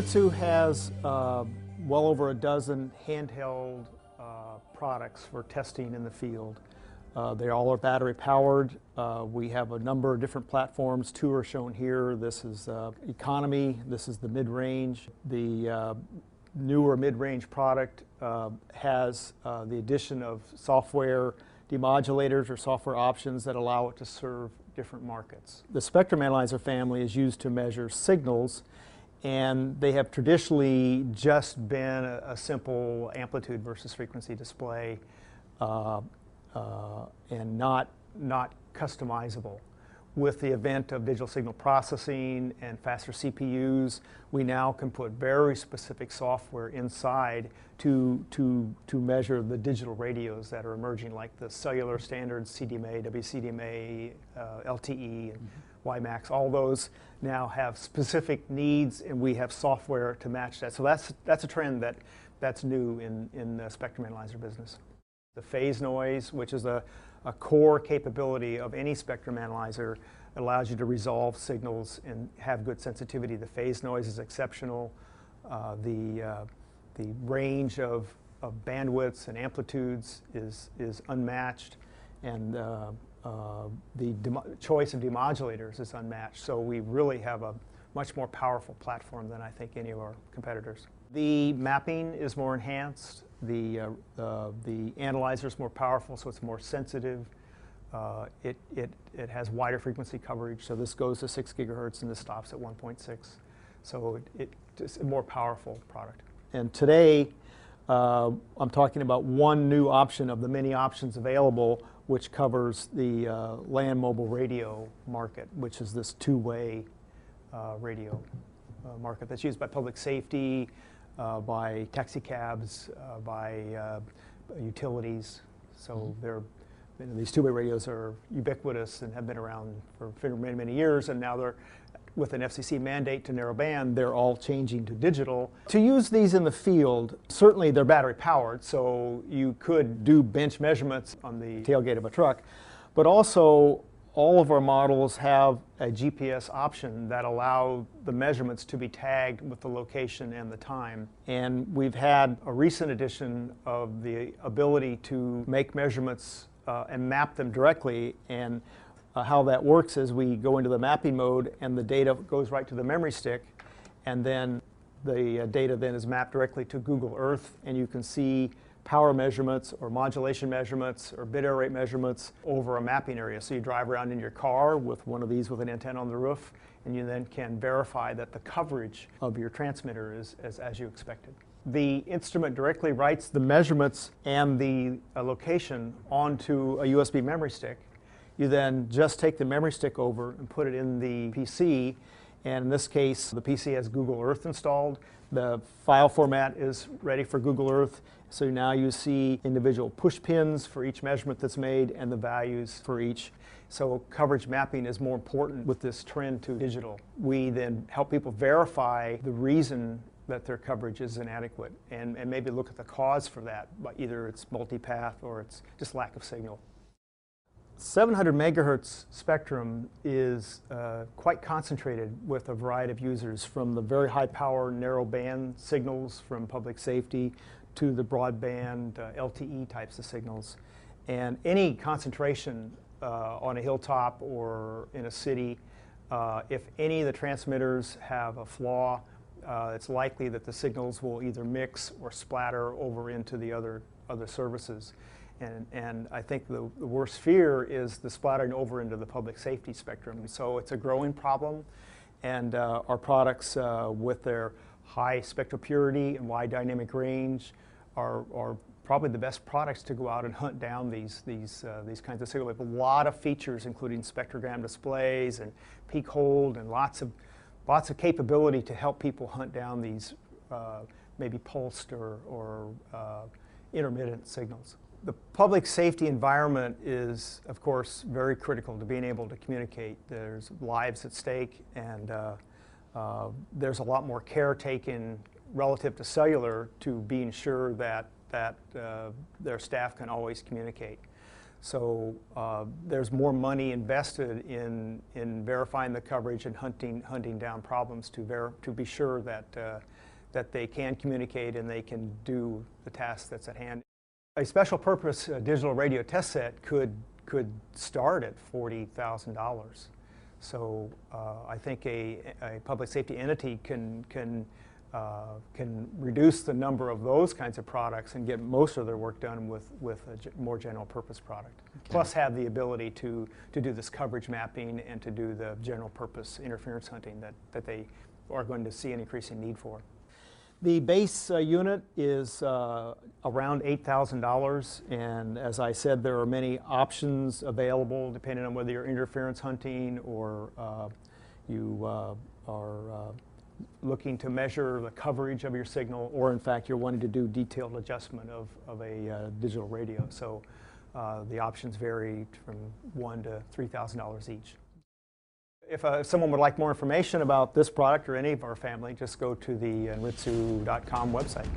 Anritsu has well over a dozen handheld products for testing in the field. They all are battery powered. We have a number of different platforms. Two are shown here. This is economy, this is the mid-range. The newer mid-range product has the addition of software demodulators or software options that allow it to serve different markets. The spectrum analyzer family is used to measure signals, and they have traditionally just been a simple amplitude versus frequency display and not customizable. With the advent of digital signal processing and faster CPUs, we now can put very specific software inside to measure the digital radios that are emerging, like the cellular standards, CDMA, WCDMA, LTE, and WiMAX. All those now have specific needs, and we have software to match that. So that's a trend that's new in the spectrum analyzer business. The phase noise, which is a core capability of any spectrum analyzer, allows you to resolve signals and have good sensitivity. The phase noise is exceptional. The range of bandwidths and amplitudes is unmatched, and the choice of demodulators is unmatched. So we really have a much more powerful platform than I think any of our competitors. The mapping is more enhanced. The analyzer is more powerful, so it's more sensitive. It has wider frequency coverage, so this goes to 6 gigahertz and this stops at 1.6. So it's a more powerful product. And today, I'm talking about one new option of the many options available, which covers the land mobile radio market, which is this two-way radio market that's used by public safety, by taxi cabs, by utilities. So these two-way radios are ubiquitous and have been around for many, many years, and now they're, with an FCC mandate to narrow band, they're all changing to digital. To use these in the field, certainly they're battery powered, so you could do bench measurements on the tailgate of a truck, but also all of our models have a GPS option that allow the measurements to be tagged with the location and the time. And we've had a recent addition of the ability to make measurements and map them directly. And how that works is we go into the mapping mode and the data goes right to the memory stick, and then the data then is mapped directly to Google Earth, and you can see power measurements or modulation measurements or bit error rate measurements over a mapping area. So you drive around in your car with one of these with an antenna on the roof, and you then can verify that the coverage of your transmitter is as you expected. The instrument directly writes the measurements and the location onto a USB memory stick. You then just take the memory stick over and put it in the PC, and in this case the PC has Google Earth installed. The file format is ready for Google Earth, so now you see individual push pins for each measurement that's made and the values for each. So coverage mapping is more important with this trend to digital. We then help people verify the reason that their coverage is inadequate and maybe look at the cause for that, but either it's multipath or it's just lack of signal. 700 megahertz spectrum is quite concentrated with a variety of users, from the very high power narrow band signals from public safety to the broadband LTE types of signals. And any concentration on a hilltop or in a city, if any of the transmitters have a flaw, it's likely that the signals will either mix or splatter over into the other services. And I think the worst fear is the splattering over into the public safety spectrum. So it's a growing problem, and our products with their high spectral purity and wide dynamic range are probably the best products to go out and hunt down these kinds of signals. We have a lot of features, including spectrogram displays and peak hold and lots of capability to help people hunt down these maybe pulsed or intermittent signals. The public safety environment is, of course, very critical to being able to communicate. There's lives at stake, and there's a lot more care taken relative to cellular to being sure that their staff can always communicate. So there's more money invested in verifying the coverage and hunting down problems to be sure that that they can communicate and they can do the task that's at hand. A special purpose digital radio test set could start at $40,000. So I think a public safety entity can reduce the number of those kinds of products and get most of their work done with a more general purpose product. Okay. Plus have the ability to do this coverage mapping and to do the general purpose interference hunting that they are going to see an increasing need for. The base unit is around $8,000, and as I said, there are many options available depending on whether you're interference hunting or you are looking to measure the coverage of your signal, or in fact you're wanting to do detailed adjustment of a digital radio. So the options vary from $1,000 to $3,000 each. If someone would like more information about this product or any of our family, just go to the Anritsu.com website.